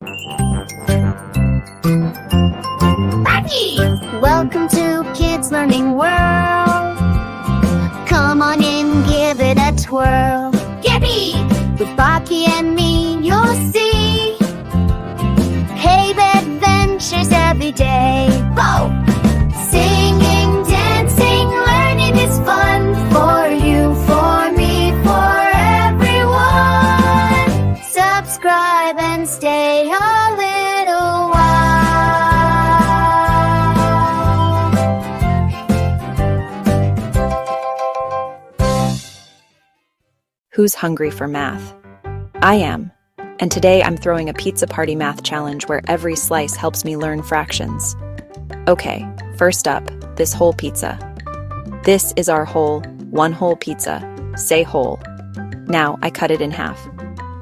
Rocky! Welcome to Kids Learning World. Come on in, give it a twirl. Yippee! With Baki and me, you'll see cave adventures every day. Whoa! Singing, dancing, learning is fun for you, for me, for everyone. Subscribe and stay a little while. Who's hungry for math? I am. And today I'm throwing a pizza party math challenge where every slice helps me learn fractions. Okay, first up, this whole pizza. This is our whole, one whole pizza. Say whole. Now I cut it in half.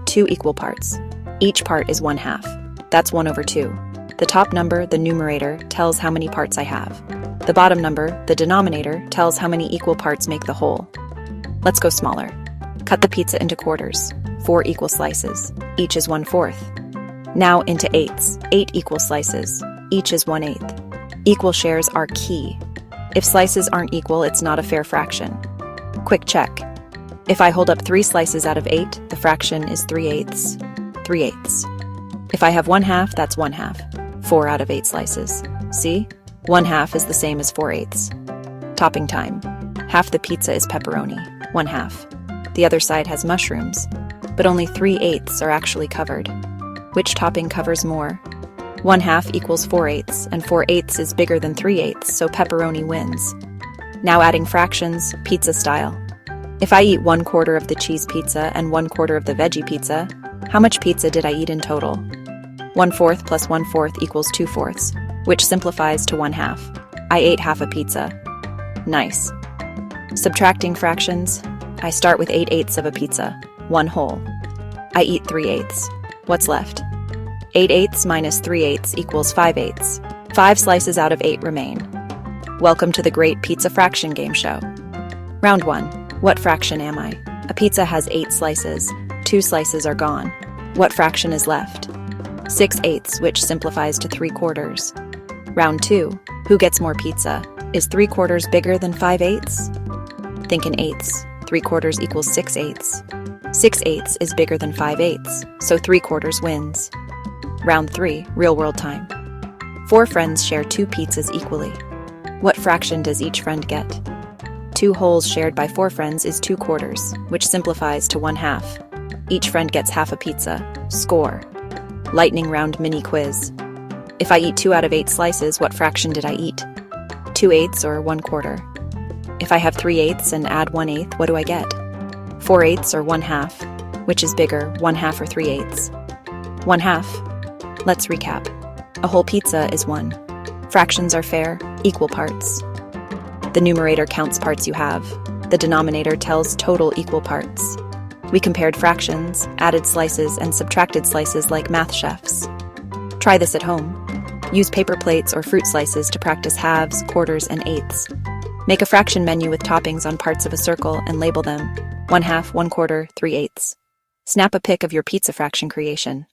2 equal parts. Each part is 1/2. That's 1/2. The top number, the numerator, tells how many parts I have. The bottom number, the denominator, tells how many equal parts make the whole. Let's go smaller. Cut the pizza into quarters, 4 equal slices. Each is 1/4. Now into eighths, 8 equal slices. Each is 1/8. Equal shares are key. If slices aren't equal, it's not a fair fraction. Quick check. If I hold up 3 slices out of 8, the fraction is 3/8. 3/8. If I have 1/2, that's 1/2. 4 out of 8 slices. See? 1/2 is the same as 4/8. Topping time. Half the pizza is pepperoni, 1/2. The other side has mushrooms, but only 3/8 are actually covered. Which topping covers more? 1/2 equals 4/8, and 4/8 is bigger than 3/8, so pepperoni wins. Now adding fractions, pizza style. If I eat 1/4 of the cheese pizza and 1/4 of the veggie pizza, how much pizza did I eat in total? 1/4 plus 1/4 equals 2/4, which simplifies to 1/2. I ate half a pizza. Nice. Subtracting fractions, I start with 8/8 of a pizza, 1 whole. I eat 3/8. What's left? 8/8 minus 3/8 equals 5/8. 5 slices out of 8 remain. Welcome to the great pizza fraction game show. Round 1. What fraction am I? A pizza has 8 slices. 2 slices are gone. What fraction is left? 6/8, which simplifies to 3/4. Round 2. Who gets more pizza? Is 3/4 bigger than 5/8? Think in eighths. 3/4 equals 6/8. 6/8 is bigger than 5/8, so 3/4 wins. Round 3, real world time. 4 friends share 2 pizzas equally. What fraction does each friend get? 2 wholes shared by 4 friends is 2/4, which simplifies to 1/2. Each friend gets half a pizza. Score. Lightning round mini quiz. If I eat 2 out of 8 slices, what fraction did I eat? 2/8 or 1/4? If I have 3/8 and add 1/8, what do I get? 4/8 or 1/2? Which is bigger, 1/2 or 3/8? 1/2. Let's recap. A whole pizza is 1. Fractions are fair, equal parts. The numerator counts parts you have. The denominator tells total equal parts. We compared fractions, added slices, and subtracted slices like math chefs. Try this at home. Use paper plates or fruit slices to practice halves, quarters, and eighths. Make a fraction menu with toppings on parts of a circle and label them 1/2, 1/4, 3/8. Snap a pic of your pizza fraction creation.